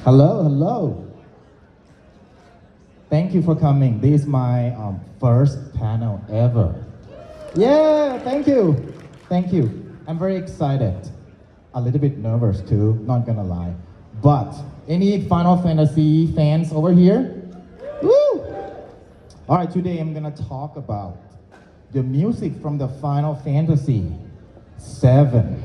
Hello, hello. Thank you for coming. This is my first panel ever. Yeah, thank you. Thank you. I'm very excited. A little bit nervous too, not gonna lie. But any Final Fantasy fans over here? Woo! All right, today I'm gonna talk about the music from the Final Fantasy VII.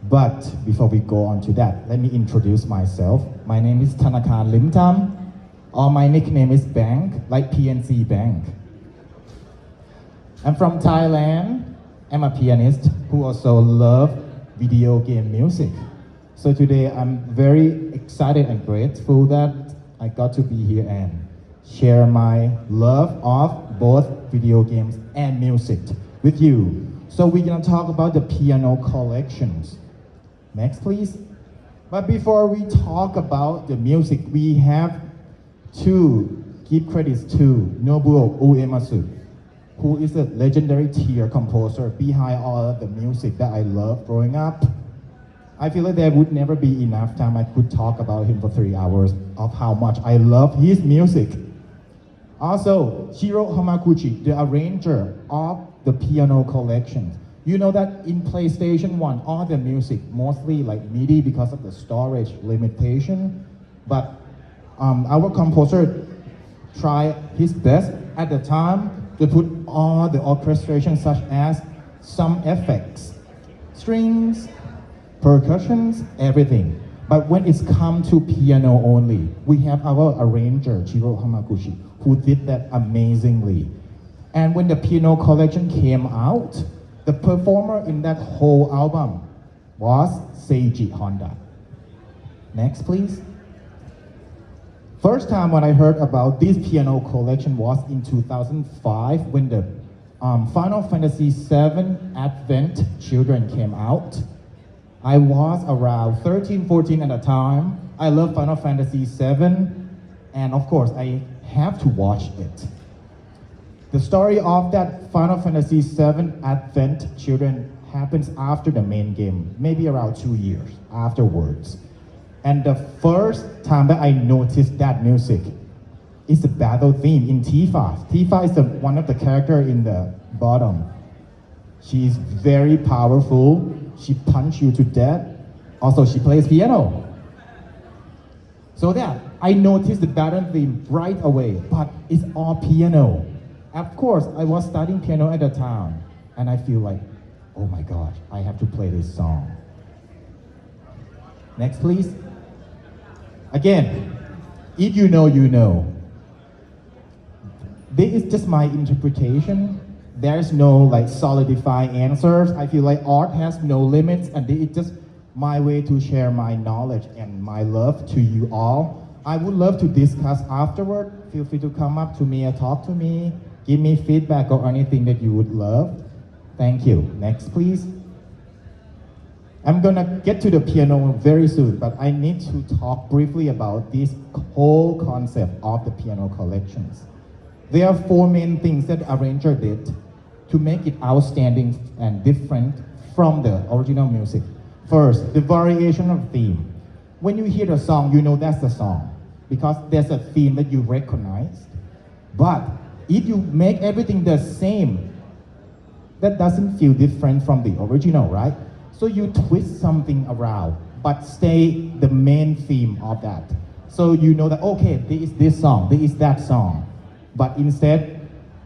But before we go on to that, let me introduce myself. My name is Thanakarn Limtham, or my nickname is Bank, like PNC Bank. I'm from Thailand. I'm a pianist who also loves video game music. So today I'm very excited and grateful that I got to be here and share my love of both video games and music with you. So we're gonna talk about the piano collections. Next, please. But before we talk about the music, we have to give credits to Nobuo Uematsu, who is a legendary tier composer behind all of the music that I love growing up. I feel like there would never be enough time I could talk about him for 3 hours of how much I love his music. Also, Shiro Hamaguchi, the arranger of the piano collections. You know that in PlayStation 1, all the music, mostly like MIDI because of the storage limitation, but our composer tried his best at the time to put all the orchestration such as some effects, strings, percussions, everything. But when it's come to piano only, we have our arranger, Shiro Hamaguchi, who did that amazingly. And when the piano collection came out, the performer in that whole album was Seiji Honda. Next, please. First time when I heard about this piano collection was in 2005 when the Final Fantasy VII Advent Children came out. I was around 13, 14 at the time. I love Final Fantasy VII, and of course I have to watch it. The story of that Final Fantasy VII Advent Children happens after the main game, maybe around 2 years afterwards. And the first time that I noticed that music is the battle theme in Tifa. Tifa is one of the characters in the bottom. She's very powerful. She punches you to death. Also, she plays piano. So yeah, I noticed the battle theme right away, but it's all piano. Of course, I was studying piano at the time, and I feel like, oh my gosh, I have to play this song. Next, please. Again, if you know, you know. This is just my interpretation. There's no like solidified answers. I feel like art has no limits, and it's just my way to share my knowledge and my love to you all. I would love to discuss afterward. Feel free to come up to me or talk to me. Give me feedback or anything that you would love. Thank you. Next, please. I'm gonna get to the piano very soon, but I need to talk briefly about this whole concept of the piano collections. There are 4 main things that the arranger did to make it outstanding and different from the original music. First, the variation of theme. When you hear the song, you know that's the song because there's a theme that you recognize. But if you make everything the same, that doesn't feel different from the original, right? So you twist something around, but stay the main theme of that. So you know that, okay, there is this song, there is that song, but instead,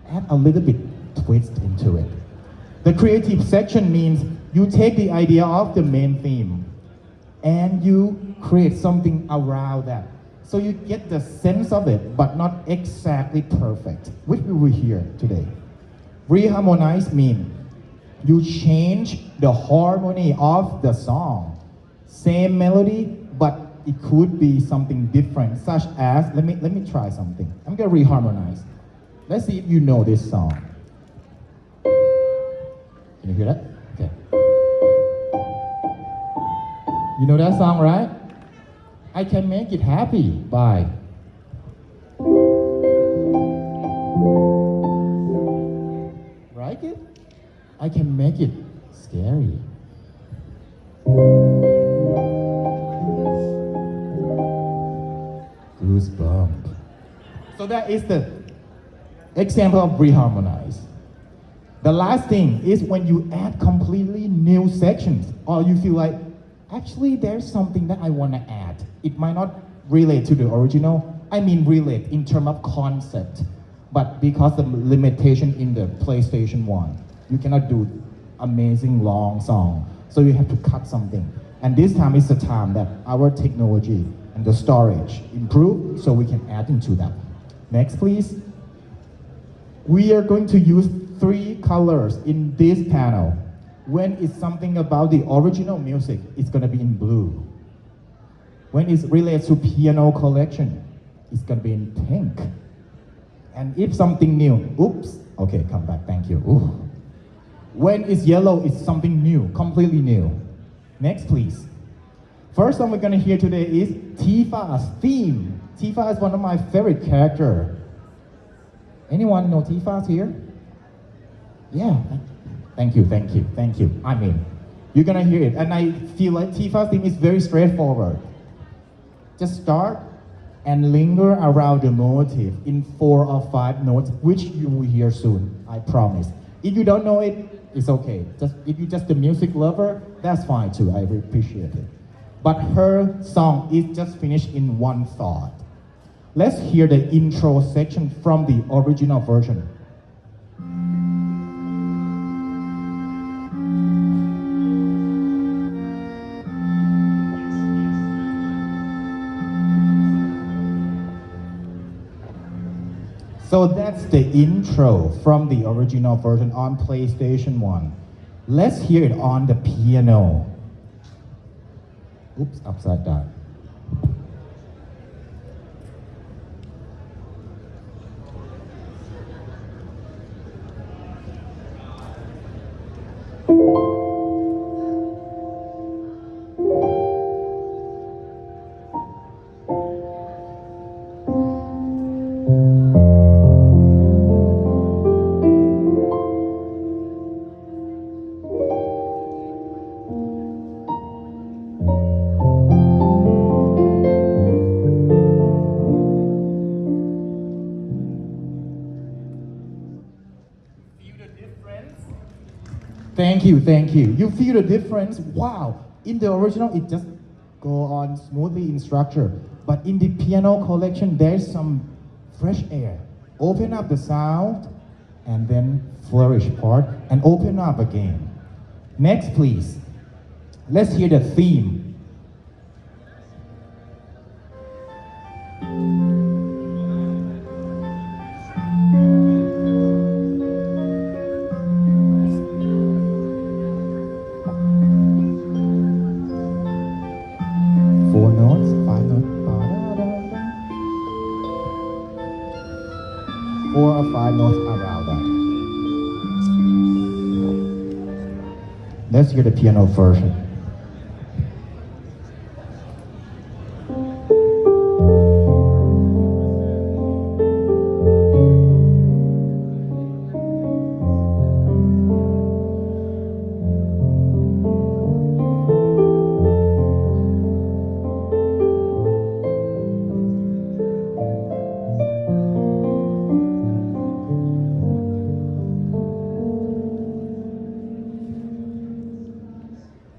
add a little bit twist into it. The creative section means you take the idea of the main theme and you create something around that. So you get the sense of it, but not exactly perfect, which we will hear today. Reharmonize means you change the harmony of the song. Same melody, but it could be something different, such as, let me try something. I'm gonna reharmonize. Let's see if you know this song. Can you hear that? Okay. You know that song, right? I Can Make It Happy by like it? I can make it scary. So that is the example of reharmonize. The last thing is when you add completely new sections, or you feel like, actually there's something that I want to add. It might not relate to the original. I mean relate in terms of concept. But because the limitation in the PlayStation 1, you cannot do amazing long song. So you have to cut something. And this time is the time that our technology and the storage improve so we can add into that. Next, please. We are going to use 3 colors in this panel. When it's something about the original music, it's gonna be in blue. When it's related to piano collection, it's gonna be in pink. And if something new, oops, okay, come back, thank you. Ooh. When it's yellow, it's something new, completely new. Next, please. First song we're gonna hear today is Tifa's theme. Tifa is one of my favorite characters. Anyone know Tifa's here? Yeah, thank you. I mean, you're gonna hear it, and I feel like Tifa's theme is very straightforward. Just start and linger around the motif in 4 or 5 notes, which you will hear soon, I promise. If you don't know it, it's okay. If you're just a music lover, that's fine too, I appreciate it. But her song is just finished in one thought. Let's hear the intro section from the original version. So that's the intro from the original version on PlayStation 1. Let's hear it on the piano. Oops, upside down. Thank you. You feel the difference? Wow. In the original, it just go on smoothly in structure. But in the piano collection, there's some fresh air. Open up the sound, and then flourish part, and open up again. Next, please. Let's hear the theme. Let's hear the piano version.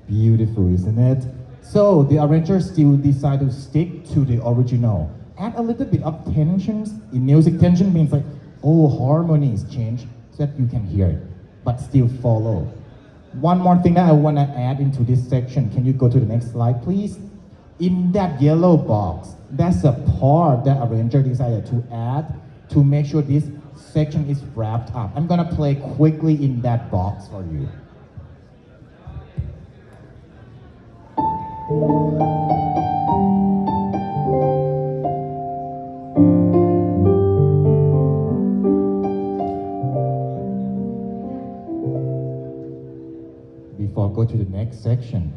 Beautiful, isn't it? So the arranger still decided to stick to the original. Add a little bit of tensions. In music, tension means like, oh, harmonies change so that you can hear it, but still follow. One more thing that I want to add into this section. Can you go to the next slide, please? In that yellow box, that's a part that arranger decided to add to make sure this section is wrapped up. I'm gonna play quickly in that box for you. Before I go to the next section,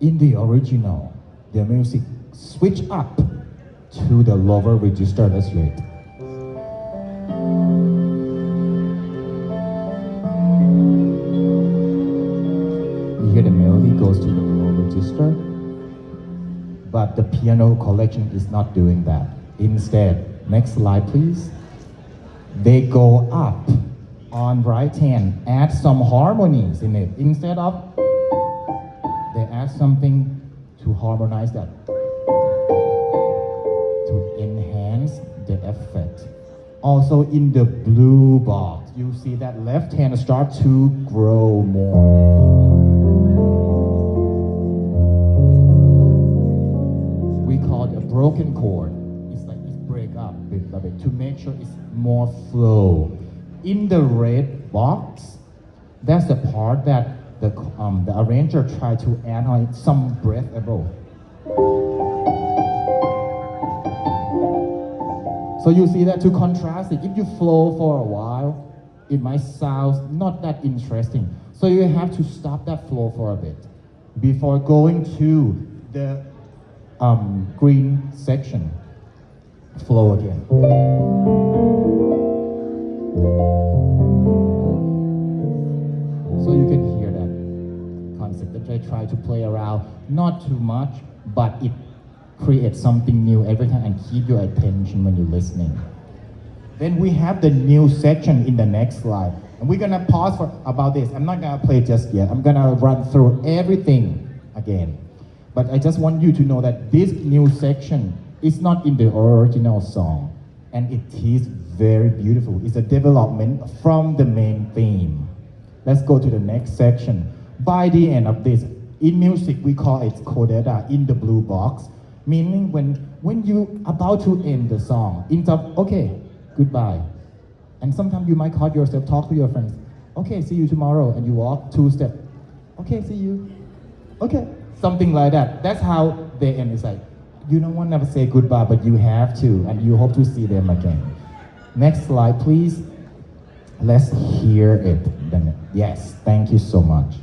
in the original, the music switch up to the lower register. Let's hear it. You hear the melody goes to the lower register, but the piano collection is not doing that. Instead, Next slide, please. They go up on right hand, add some harmonies in it. Instead of, they add something to harmonize that, to enhance the effect. Also in the blue box, you see that left hand start to grow more. We call it a broken chord. It's like it's break up bit by bit to make sure it's more flow. In the red box, that's the part that the arranger tried to add on some breath above. So you see that to contrast it, if you flow for a while, it might sound not that interesting. So you have to stop that flow for a bit before going to the green section. Flow again. So you can hear that concept that I try to play around, not too much, but it creates something new every time and keep your attention when you're listening. Then we have the new section in the next slide. And we're gonna pause for about this. I'm not gonna play just yet. I'm gonna run through everything again. But I just want you to know that this new section is not in the original song. And it is very beautiful. It's a development from the main theme. Let's go to the next section. By the end of this, in music we call it codetta, in the blue box, meaning when you about to end the song, instead of okay, goodbye. And sometimes you might call yourself, talk to your friends, okay, see you tomorrow, and you walk 2 steps, okay, see you, okay, something like that. That's how they end. It's like, you don't want to say goodbye, but you have to, and you hope to see them again. Next slide, please. Let's hear it. Yes, thank you so much.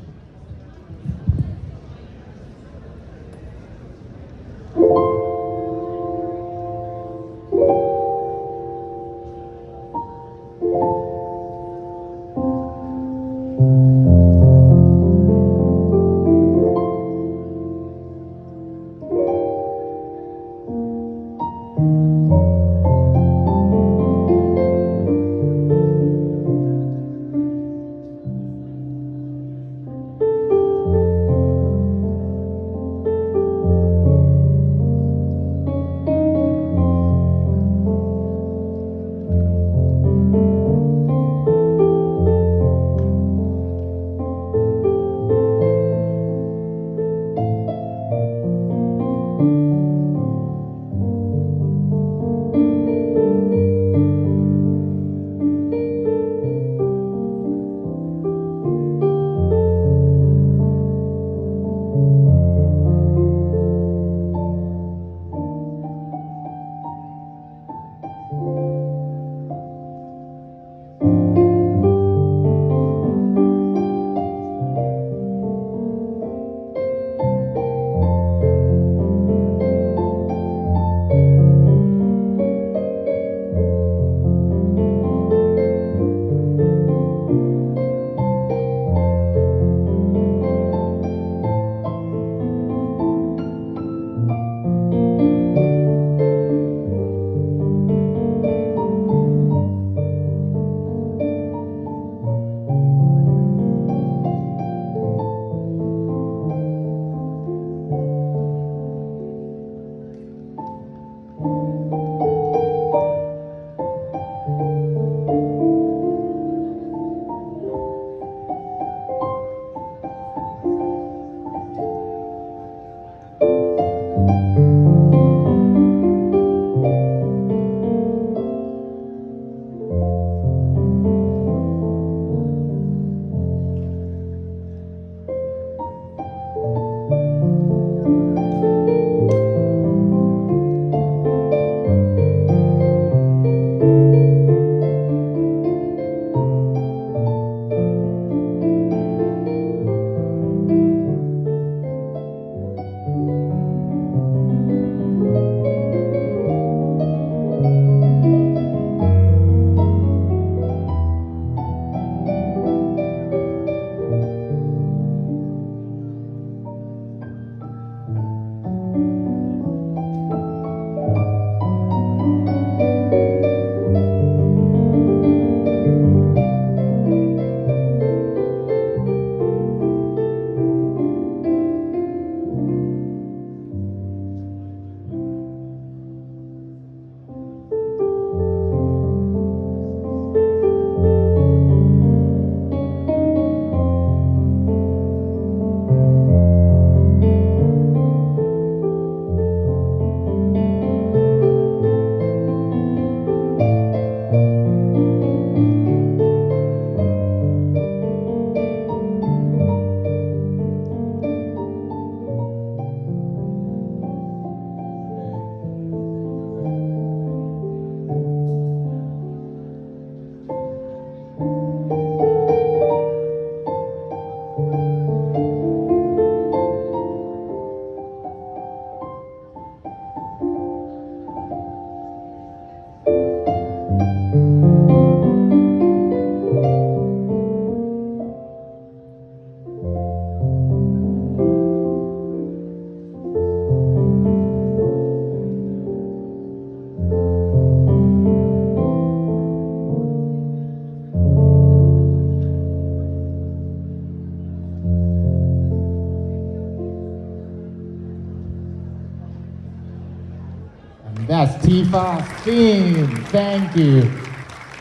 That's Tifa's theme. Thank you.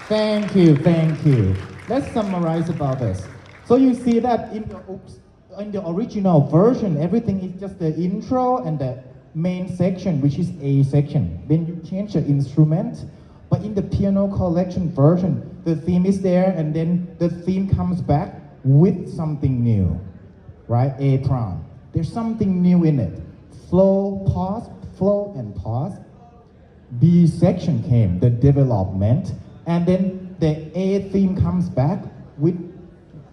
Thank you, thank you. Let's summarize about this. So you see that in the original version, everything is just the intro and the main section, which is A section. Then you change the instrument. But in the piano collection version, the theme is there and then the theme comes back with something new, right? A prime. There's something new in it. Flow, and pause. B section came, the development, and then the A theme comes back with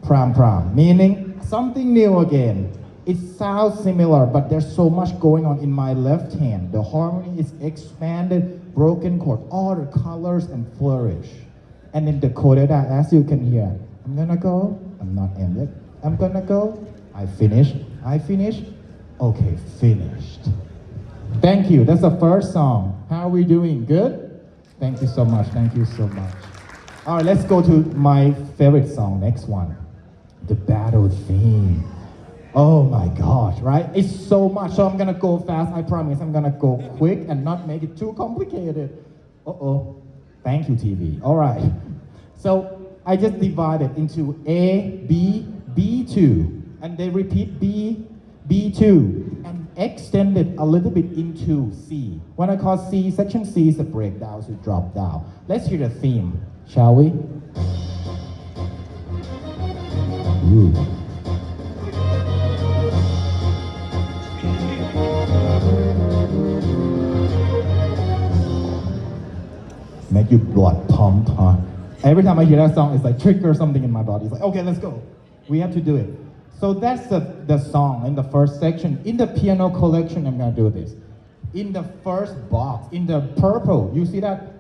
pram, meaning something new again. It sounds similar, but there's so much going on in my left hand. The harmony is expanded, broken chord, all the colors and flourish. And then the coda, as you can hear, I'm gonna go, I'm not ended. I'm gonna go, I finish, okay, finished. Thank you, that's the first song. How are we doing, good? Thank you so much, thank you so much. All right, let's go to my favorite song, next one. The battle theme. Oh my gosh, right? It's so much, so I'm gonna go fast, I promise. I'm gonna go quick and not make it too complicated. Uh-oh, thank you, TV. All right, so I just divided into A, B, B2, and they repeat B, B2, and extended a little bit into C. When I call C, section C is a breakdown, so drop down. Let's hear the theme, shall we? Ooh. Make you blood pump, huh? Every time I hear that song, it's like trigger something in my body. It's like, okay, let's go. We have to do it. So that's the song in the first section. In the piano collection, I'm gonna do this. In the first box, in the purple, you see that?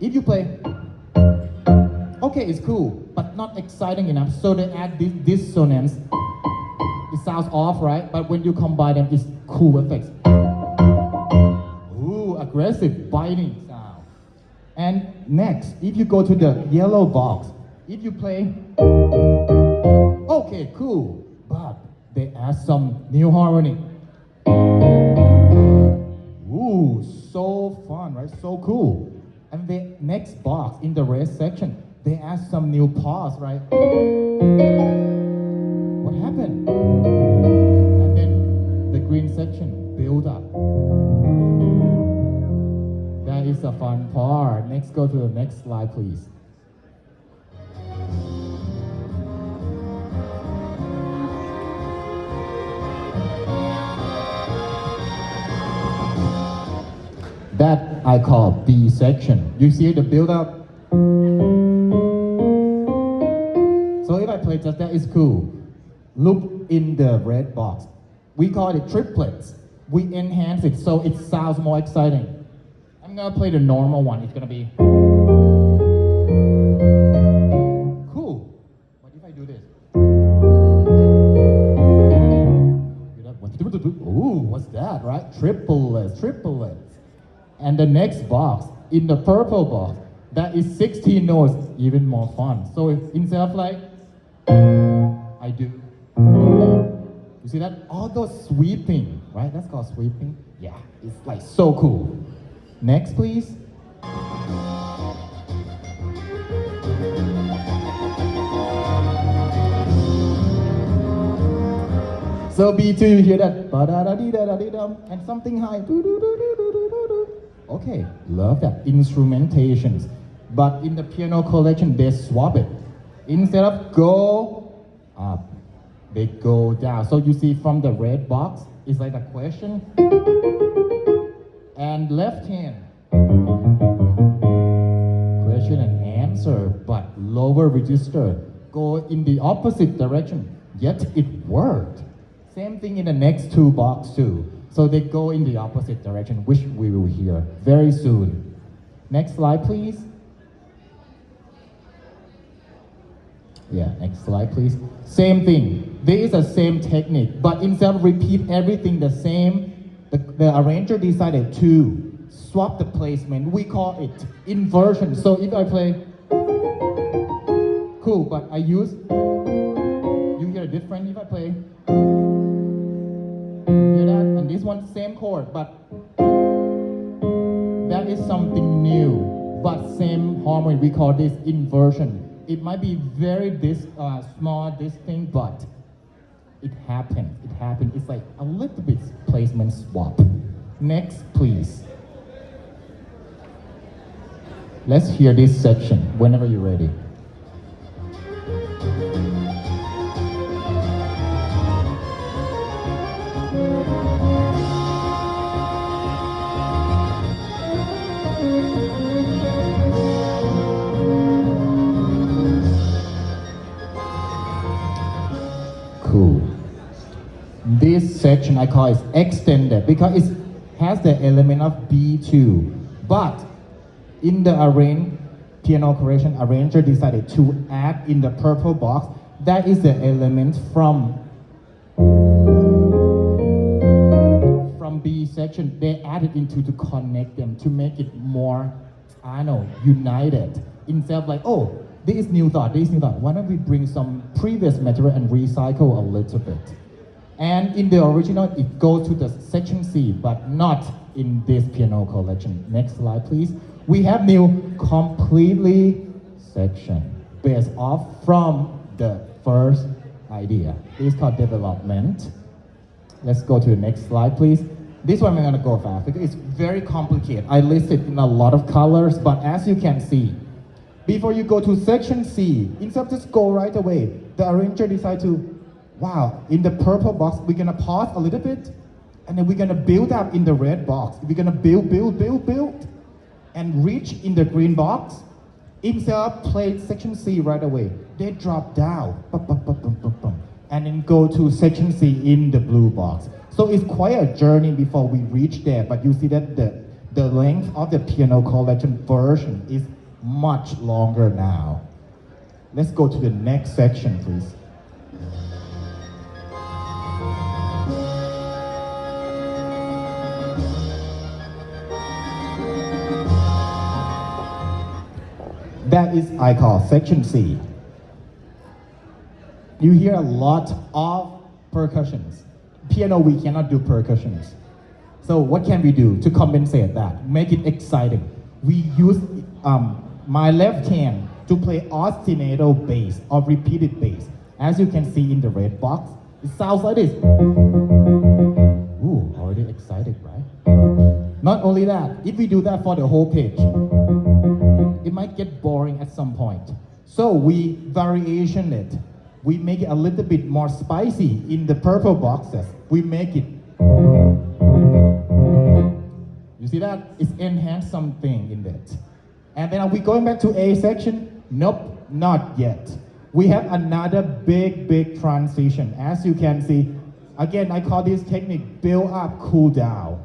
If you play, okay, it's cool, but not exciting enough. So they add this dissonance. It sounds off, right? But when you combine them, it's cool effects. Ooh, aggressive, biting sound. And next, if you go to the yellow box, if you play, okay, cool, but they add some new harmony. Ooh, so fun, right? So cool. And the next box in the red section, they add some new pause, right? What happened? And then the green section build up. That is a fun part. Next, go to the next slide, please. That I call B section. You see the build up? So if I play just that, it's cool. Look in the red box. We call it triplets. We enhance it so it sounds more exciting. I'm gonna play the normal one. It's gonna be cool. What if I do this? Ooh, what's that, right? Triplets. And the next box, in the purple box, that is 16 notes, even more fun. So instead of like, I do. You see that? All those sweeping, right? That's called sweeping. Yeah, it's like so cool. Next, please. So B2, you hear that? And something high. Okay, love that. Instrumentations. But in the piano collection, they swap it. Instead of go up, they go down. So you see from the red box, it's like a question. And left hand, question and answer, but lower register. Go in the opposite direction, yet it worked. Same thing in the next two box too. So they go in the opposite direction, which we will hear very soon. Next slide, please. Yeah, next slide, please. Same thing. There is a same technique, but instead of repeat everything the same, the arranger decided to swap the placement. We call it inversion. So if I play, cool, but I use, you hear different if I play. Hear that? And this one, same chord, but is something new, but same harmony. We call this inversion. It might be very small, distinct, but it happened. It happened. It's like a little bit placement swap. Next, please. Let's hear this section whenever you're ready. Cool. This section I call is extended because it has the element of B2. But in the piano correction, arranger decided to add in the purple box, that is the element from B section. They added into to connect them to make it more, united. Instead of like, oh, this is new thought. Why don't we bring some previous material and recycle a little bit? And in the original, it goes to the section C, but not in this piano collection. Next slide, please. We have new completely section based off from the first idea. This is called development. Let's go to the next slide, please. This one I'm gonna go fast because it's very complicated. I listed in a lot of colors, but as you can see, before you go to section C, instead of just go right away, the arranger decided to, in the purple box, we're gonna pause a little bit, and then we're gonna build up in the red box. We're gonna build, and reach in the green box. Instead of play section C right away, they drop down, and then go to section C in the blue box. So it's quite a journey before we reach there, but you see that the length of the piano collection version is much longer now. Let's go to the next section, please. That is, I call section C. You hear a lot of percussions. Piano, we cannot do percussions. So what can we do to compensate that? Make it exciting. We use my left hand to play ostinato bass or repeated bass. As you can see in the red box, it sounds like this. Ooh, already excited, right? Not only that, if we do that for the whole page, it might get boring at some point. So we variation it. We make it a little bit more spicy in the purple boxes. We make it. You see that? It's enhanced something in that. And then are we going back to A section? Nope, not yet. We have another big transition. As you can see, again, I call this technique build up, cool down.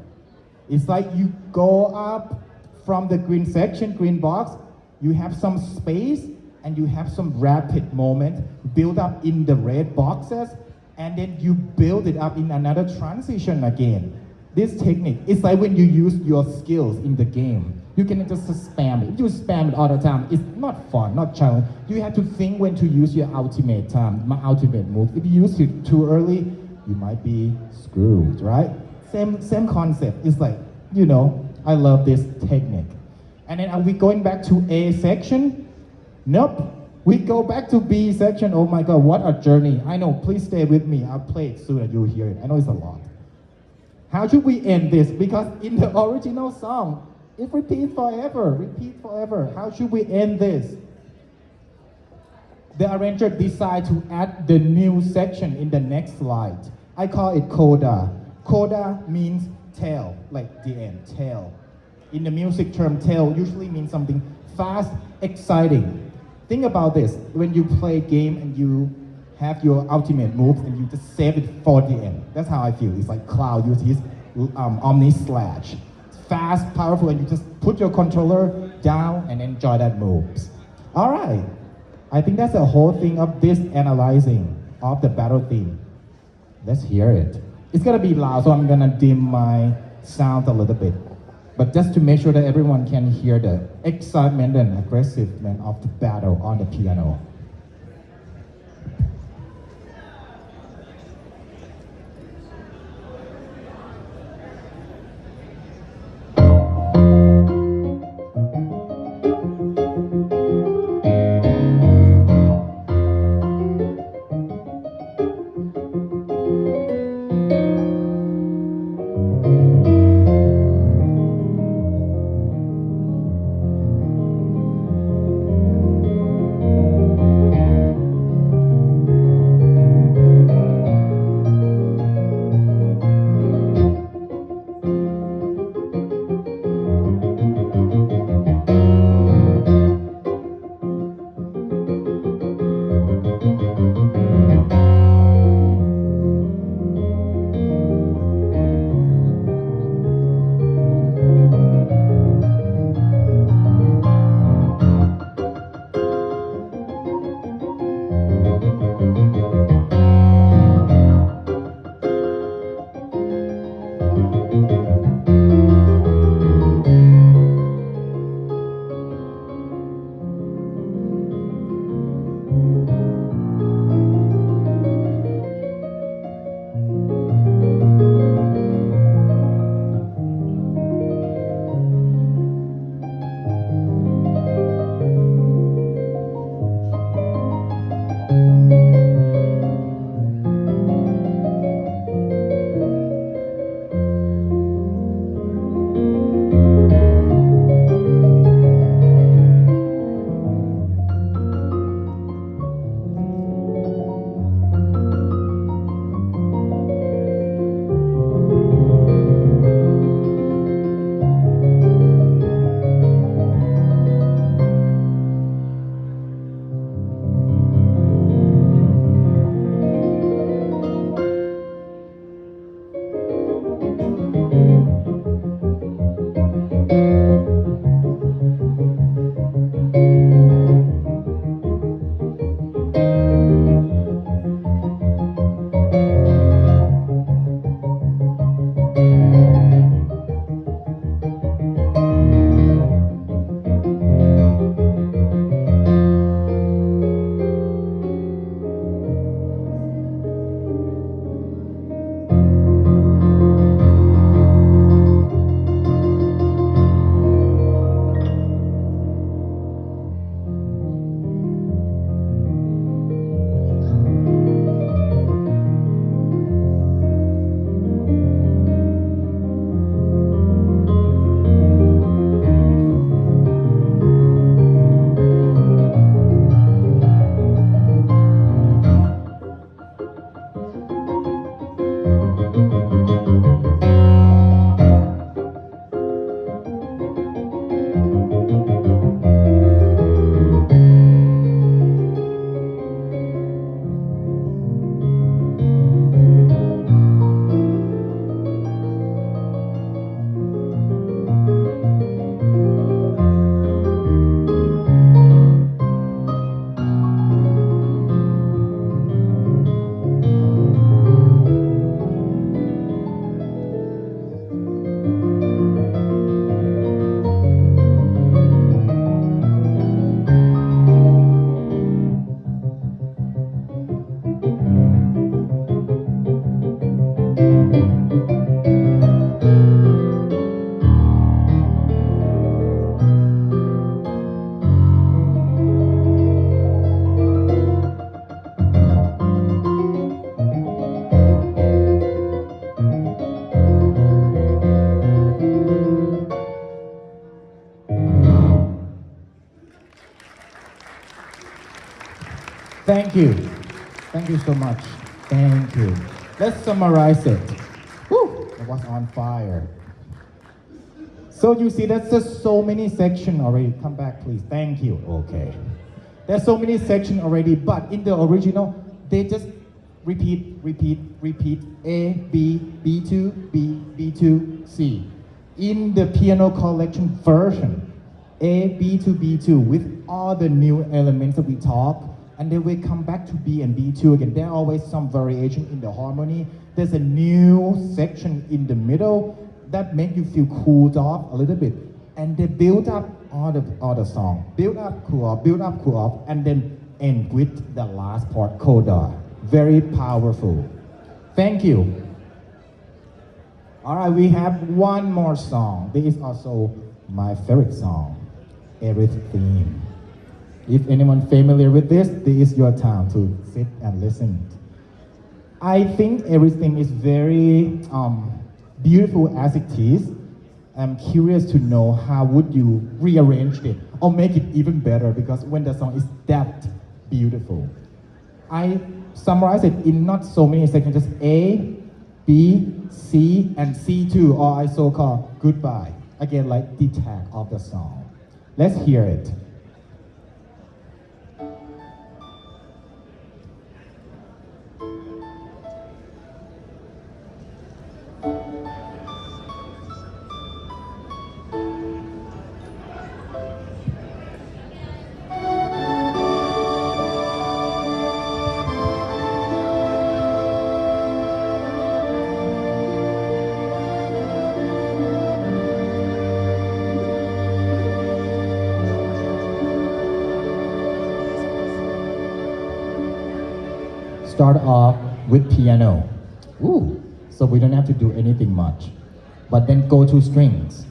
It's like you go up from the green section, green box, you have some space and you have some rapid moment build up in the red boxes, and then you build it up in another transition again. This technique, it's like when you use your skills in the game. You can just spam it. If you spam it all the time, it's not fun, not challenging. You have to think when to use your ultimate ultimate move. If you use it too early, you might be screwed, right? Same concept. It's like, I love this technique. And then are we going back to A section? Nope. We go back to B section. Oh my God, what a journey. I know, please stay with me. I'll play it soon and you'll hear it. I know it's a lot. How should we end this? Because in the original song, it repeats forever. How should we end this? The arranger decided to add the new section in the next slide. I call it coda. Coda means tail, like the end, tail. In the music term, tail usually means something fast, exciting. Think about this, when you play a game and you have your ultimate move and you just save it for the end. That's how I feel. It's like Cloud uses his Omni Slash. It's fast, powerful, and you just put your controller down and enjoy that moves. All right, I think that's the whole thing of this analyzing of the battle theme. Let's hear it. It's gonna be loud, so I'm gonna dim my sound a little bit. But just to make sure that everyone can hear the excitement and aggressiveness of the battle on the piano. Thank you. Thank you so much. Thank you. Let's summarize it. Woo, it was on fire. So you see, that's just so many sections already. Come back, please. Thank you. Okay. There's so many sections already, but in the original, they just repeat. A, B, B2, B, B2, C. In the piano collection version, A, B2, B2, with all the new elements that we talk, and then we come back to B and B2 again. There are always some variation in the harmony. There's a new section in the middle that make you feel cooled off a little bit. And they build up all the song. Build up, cool off, and then end with the last part, coda. Very powerful. Thank you. All right, we have one more song. This is also my favorite song, Everything. If anyone familiar with this is your time to sit and listen. I think everything is very beautiful as it is. I'm curious to know how would you rearrange it or make it even better, because when the song is that beautiful. I summarize it in not so many sections, just A, B, C, and C2, or I so-called goodbye. Again, like the tag of the song. Let's hear it. Start off with piano. Ooh, so we don't have to do anything much. But then go to strings.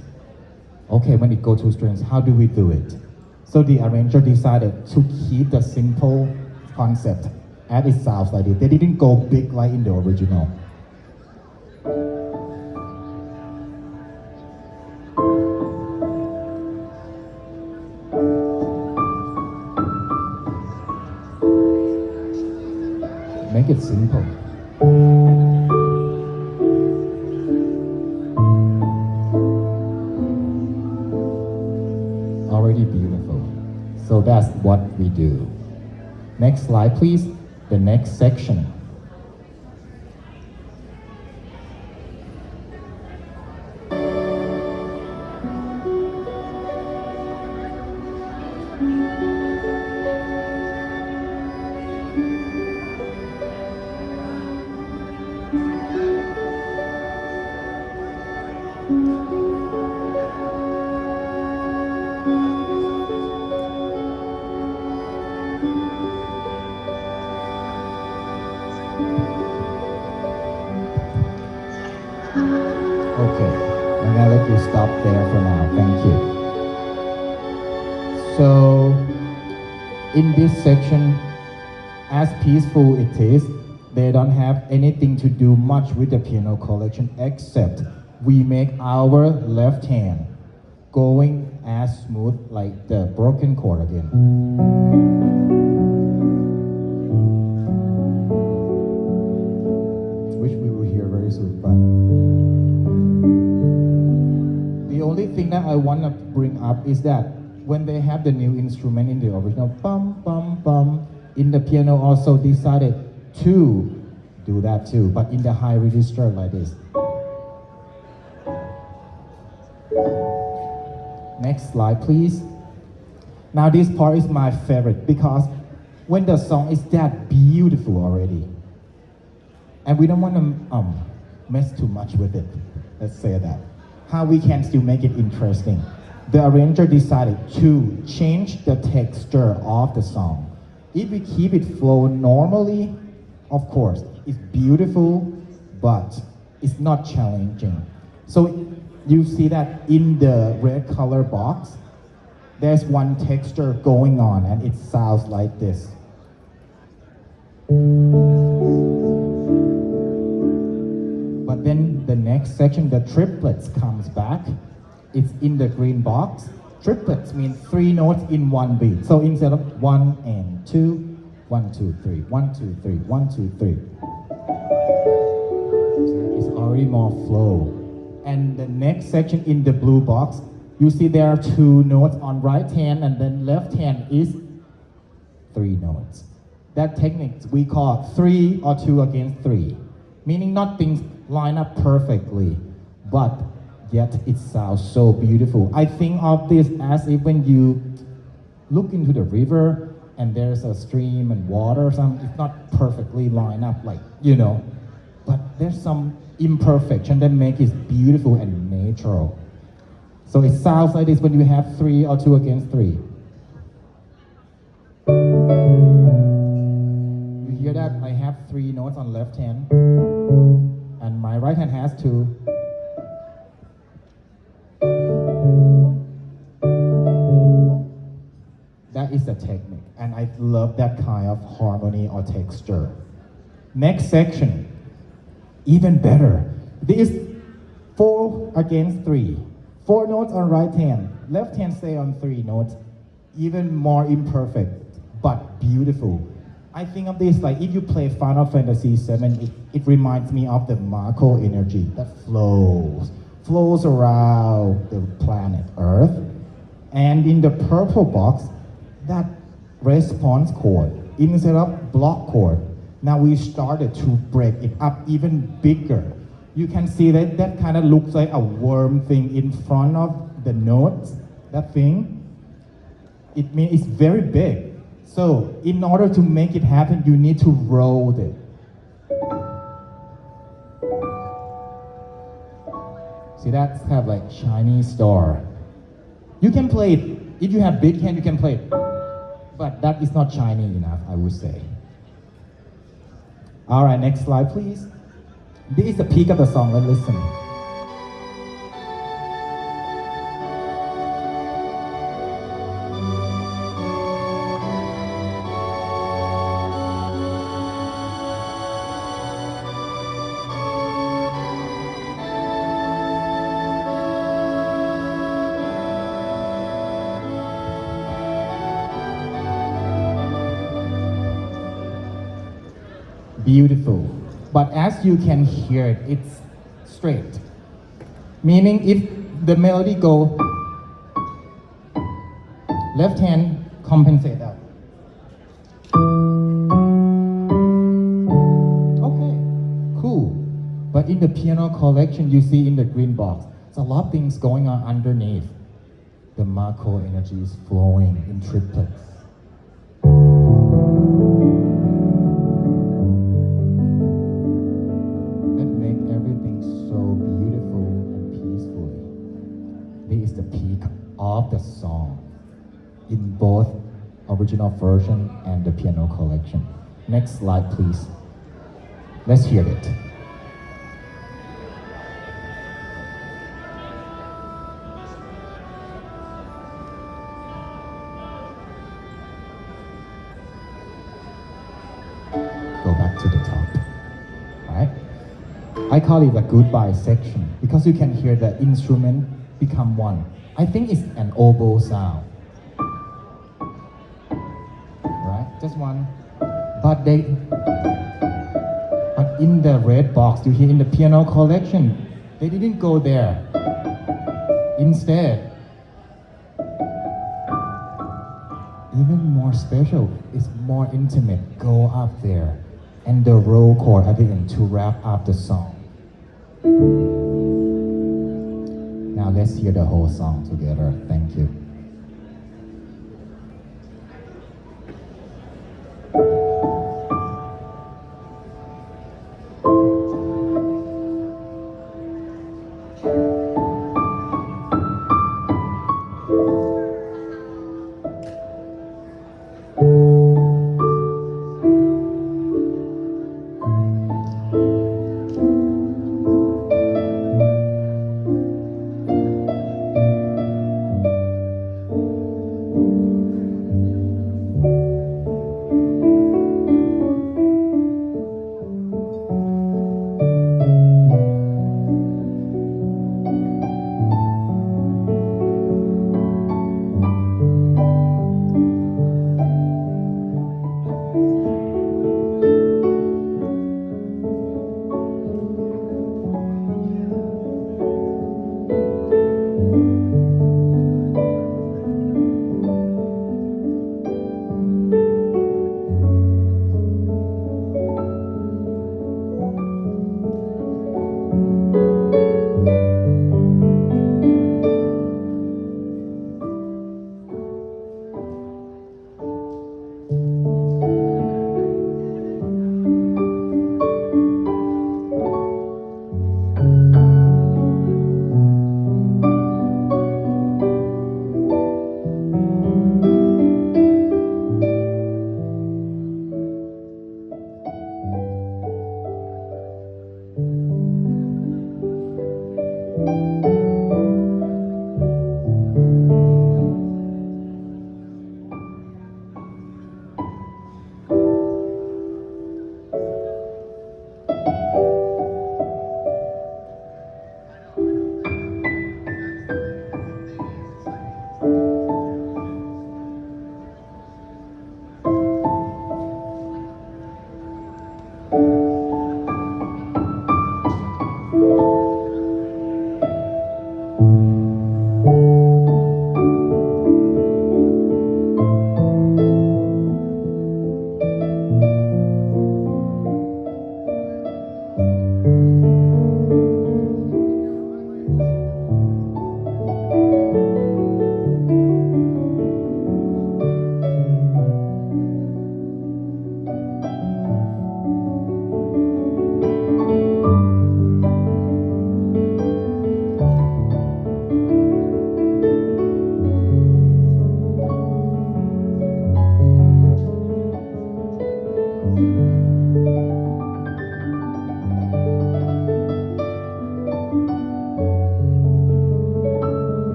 Okay, when it go to strings, how do we do it? So the arranger decided to keep the simple concept as it sounds like it. They didn't go big like in the original. Make it simple. Already beautiful. So that's what we do. Next slide, please. The next section. Okay, I'm gonna let you stop there for now. Thank you. So, in this section, as peaceful it is, they don't have anything to do much with the piano collection except we make our left hand going as smooth like the broken chord again. Which we will hear very very soon. But the only thing that I want to bring up is that when they have the new instrument in the original, bum, bum, bum, in the piano also decided to do that too, but in the high register like this. Next slide, please. Now this part is my favorite because when the song is that beautiful already, and we don't want to mess too much with it, let's say that. How we can still make it interesting. The arranger decided to change the texture of the song. If we keep it flow normally, of course, it's beautiful, but it's not challenging. So you see that in the red color box, there's one texture going on and it sounds like this. But then the next section, the triplets comes back. It's in the green box. Triplets mean 3 notes in one beat. So instead of 1 and 2, 1, 2, 3, 1, 2, 3, 1, 2, 3. It's already more flow. And the next section in the blue box, you see there are 2 notes on right hand and then left hand is 3 notes. That technique we call 3 or 2 against 3, meaning not things line up perfectly, but yet it sounds so beautiful. I think of this as if when you look into the river and there's a stream and water or something, it's not perfectly lined up like, but there's some imperfection that make it beautiful and natural. So it sounds like this when you have 3 or 2 against 3. You hear that? I have 3 notes on left hand and my right hand has 2. That is the technique, and I love that kind of harmony or texture. Next section, even better. This is 4 against 3. 4 notes on right hand, left hand stay on 3 notes. Even more imperfect, but beautiful. I think of this like if you play Final Fantasy VII, it reminds me of the Mako energy that flows around the planet Earth. And in the purple box, that response chord instead of block chord. Now we started to break it up even bigger. You can see that kind of looks like a worm thing in front of the notes, that thing. It means it's very big. So in order to make it happen, you need to roll it. See, that's kind of like Chinese star. You can play it. If you have big hand, you can play it. But that is not shiny enough, I would say. All right, next slide, please. This is the peak of the song. Let's listen. Beautiful. But as you can hear it, it's straight. Meaning if the melody go left hand, compensate that. Okay, cool. But in the piano collection, you see in the green box, there's a lot of things going on underneath. The Mako energy is flowing in triplets. Of the song in both original version and the piano collection. Next slide, please. Let's hear it. Go back to the top. All right? I call it a goodbye section because you can hear the instrument become one. I think it's an oboe sound, right? Just one, but in the red box you hear in the piano collection, they didn't go there. Instead, even more special, it's more intimate. Go up there, and the roll chord at the end to wrap up the song. Now let's hear the whole song together. Thank you.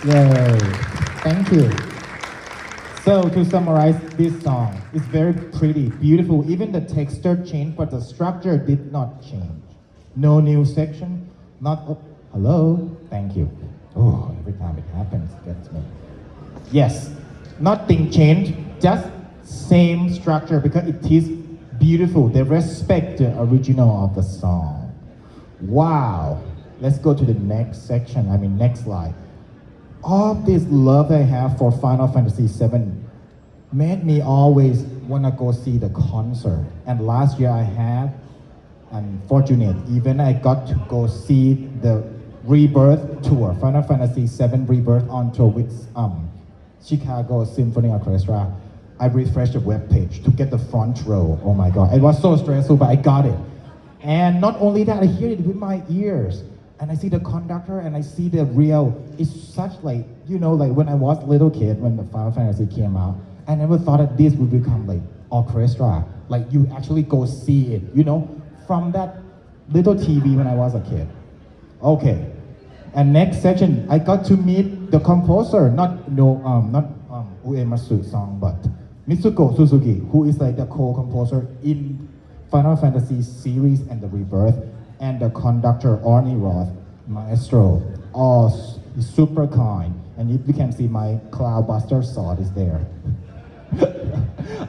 Yay, thank you. So to summarize this song, it's very pretty, beautiful. Even the texture changed, but the structure did not change. No new section, not, oh, hello, thank you. Oh, every time it happens, gets me. Yes, nothing changed, just same structure because it is beautiful. They respect the original of the song. Wow. Let's go to the next section, next slide. all this love I have for Final Fantasy VII made me always wanna go see the concert. And last year I had an fortunate event. I got to go see the Rebirth tour, Final Fantasy VII Rebirth on tour with Chicago Symphony Orchestra. I refreshed the webpage to get the front row. Oh my God, it was so stressful, but I got it. And not only that, I hear it with my ears. And I see the conductor and I see the real, it's such like, like when I was a little kid, when the Final Fantasy came out, I never thought that this would become like orchestra. Like you actually go see it, from that little TV when I was a kid. Okay. And next section, I got to meet the composer, not Uematsu song, but Mitsuko Suzuki, who is like the co-composer in Final Fantasy series and the Rebirth, and the conductor Arnie Roth, maestro, all super kind. And you can see my Cloudbuster sword is there.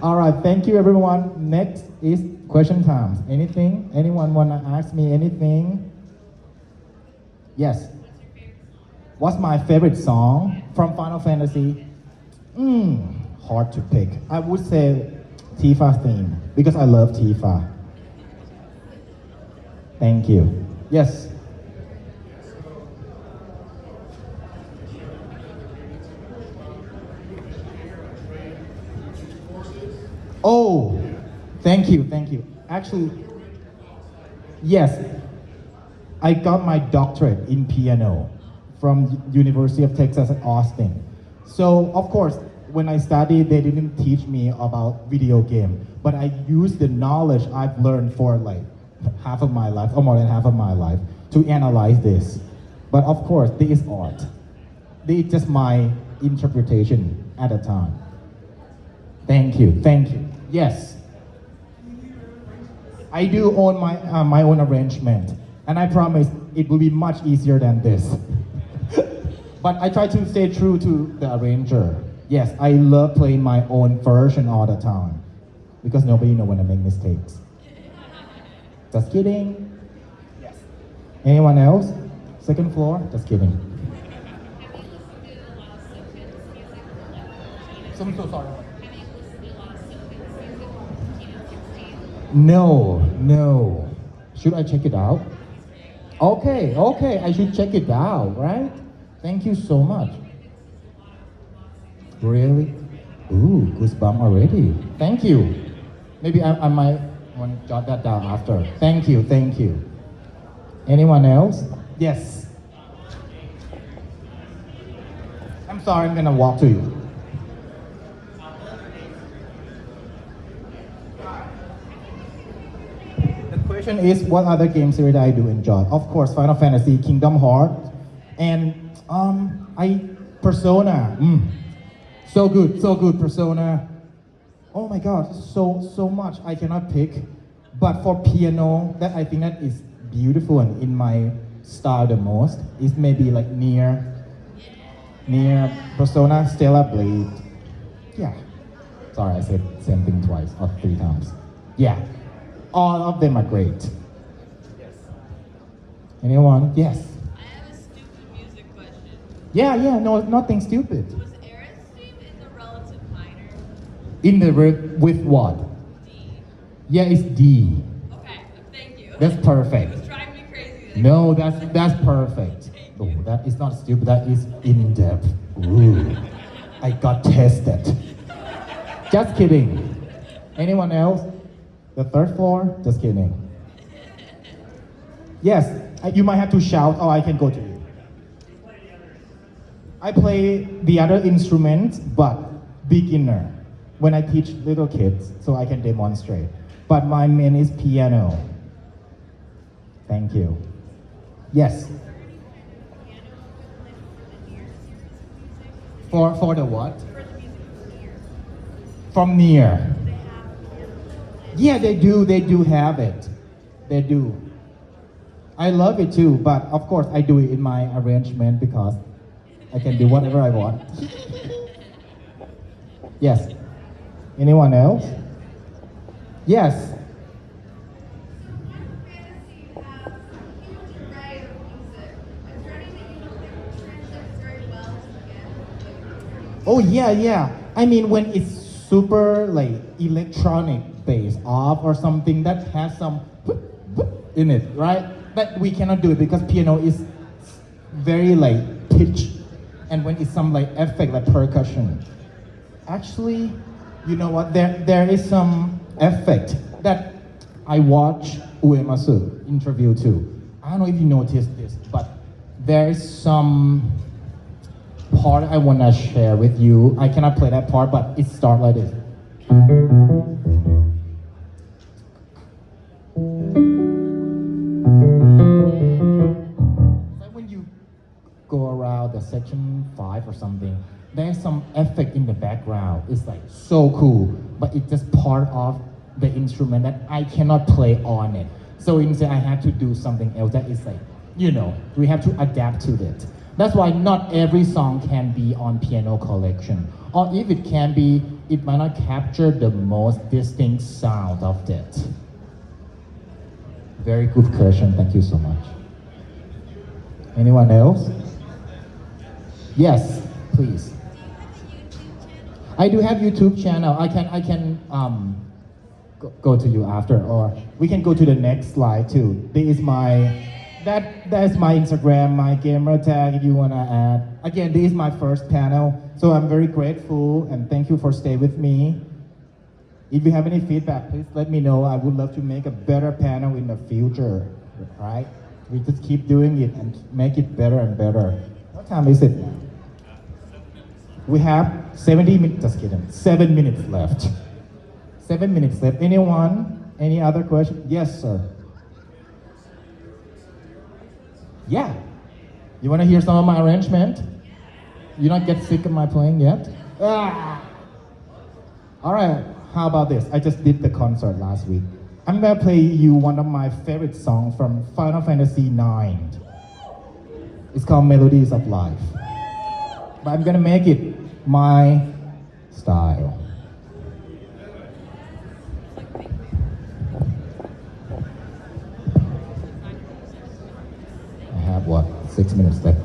All right, thank you everyone. Next is question times. Anything? Anyone wanna ask me anything? Yes. What's my favorite song from Final Fantasy? Hard to pick. I would say Tifa theme because I love Tifa. Thank you. Yes. Oh, thank you. Actually, yes, I got my doctorate in piano from University of Texas at Austin. So, of course, when I studied, they didn't teach me about video game, but I used the knowledge I've learned for like half of my life, or more than half of my life, to analyze this. But of course, this is art. This is just my interpretation at the time. Thank you. Yes. I do own my own arrangement, and I promise it will be much easier than this. But I try to stay true to the arranger. Yes, I love playing my own version all the time, because nobody knows when I make mistakes. Just kidding. Yes. Anyone else? Second floor? Just kidding. I'm so sorry. No. Should I check it out? Okay, I should check it out, right? Thank you so much. Really? Ooh, goosebumps already. Thank you. Maybe I might want to jot that down after. Thank you. Anyone else? Yes. I'm sorry, I'm gonna walk to you. The question is, what other game series I do enjoy? Of course, Final Fantasy, Kingdom Hearts, and Persona. So good, Persona. Oh my God, so much I cannot pick. But for piano, that I think that is beautiful and in my style the most is maybe like near Persona, Stellar Blade. Yeah. Sorry, I said same thing twice or 3 times. Yeah. All of them are great. Yes. Anyone? Yes. I have a stupid music question. Yeah, no, nothing stupid. Was Aerith's theme in the relative minor? In the with what? D. Yeah, it's D. Okay, thank you. That's perfect. It was driving me crazy. No, that's perfect. Oh, that is not stupid, that is in-depth. Ooh, I got tested. Just kidding. Anyone else? The third floor? Just kidding. Yes, you might have to shout or I can go to you. I play the other instruments, but beginner. When I teach little kids, so I can demonstrate. But my main is piano. Thank you. Yes. For the what? From near. Yeah, they do have it. They do. I love it too, but of course I do it in my arrangement because I can do whatever I want. Yes. Anyone else? Yes. Oh yeah, yeah. I mean when it's super like electronic bass off or something that has some whoop, whoop in it, right? But we cannot do it because piano is very like pitch, and when it's some like effect like percussion. Actually, you know what? There is some effect that I watch Uematsu interview too. I don't know if you noticed this, but there is some part I wanna share with you. I cannot play that part, but it starts like this. Like when you go around the section 5 or something, there's some effect in the background. It's like so cool, but it's just part of the instrument that I cannot play on it. So instead I have to do something else that is like, we have to adapt to it. That's why not every song can be on piano collection. Or if it can be, it might not capture the most distinct sound of it. Very good question, thank you so much. Anyone else? Yes, please. I do have YouTube channel. I can go to you after, or we can go to the next slide too. This is that's my Instagram, my gamer tag if you wanna add. Again, this is my first panel, so I'm very grateful and thank you for staying with me. If you have any feedback, please let me know. I would love to make a better panel in the future, right? We just keep doing it and make it better and better. What time is it? We have 70 minutes, just kidding, 7 minutes left. 7 minutes left. Anyone? Any other question? Yes, sir. Yeah. You want to hear some of my arrangement? You not get sick of my playing yet? Ah. All right. How about this? I just did the concert last week. I'm gonna play you one of my favorite songs from Final Fantasy IX. It's called Melodies of Life. But I'm gonna make it my style. I have what? 6 minutes left.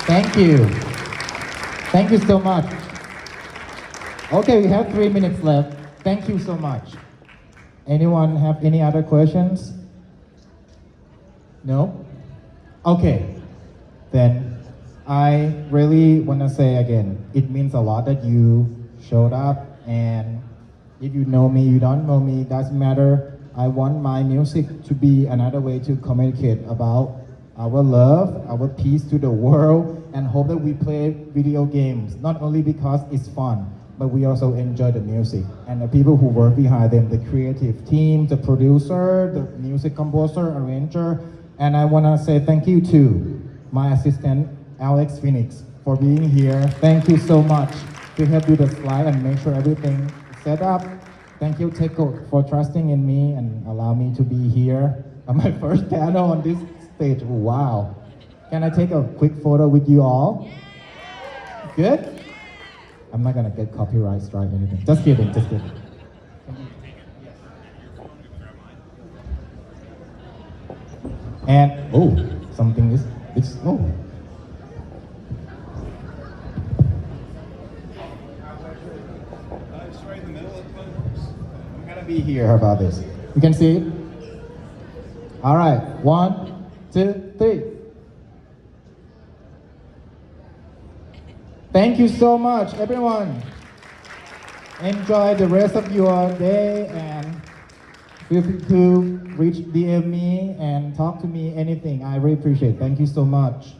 Thank you. Thank you so much. Okay, we have 3 minutes left. Thank you so much. Anyone have any other questions? No? Okay. Then I really want to say again, it means a lot that you showed up, and if you know me, you don't know me, doesn't matter. I want my music to be another way to communicate about our love, our peace to the world, and hope that we play video games, not only because it's fun, but we also enjoy the music. And the people who work behind them, the creative team, the producer, the music composer, arranger. And I want to say thank you to my assistant, Alex Phoenix, for being here. Thank you so much to help do the slide and make sure everything is set up. Thank you, TEKKO, for trusting in me and allow me to be here on my first panel on this stage. Wow. Can I take a quick photo with you all? Good? I'm not gonna get copyright strike or anything. Just kidding, just kidding. And, oh, something is, it's, oh. It's right in the middle of the fireworks. I'm gonna be here about this. You can see it? All right, 1, 2, 3. Thank you so much, everyone. Enjoy the rest of your day and feel free to reach DM me and talk to me anything. I really appreciate it. Thank you so much.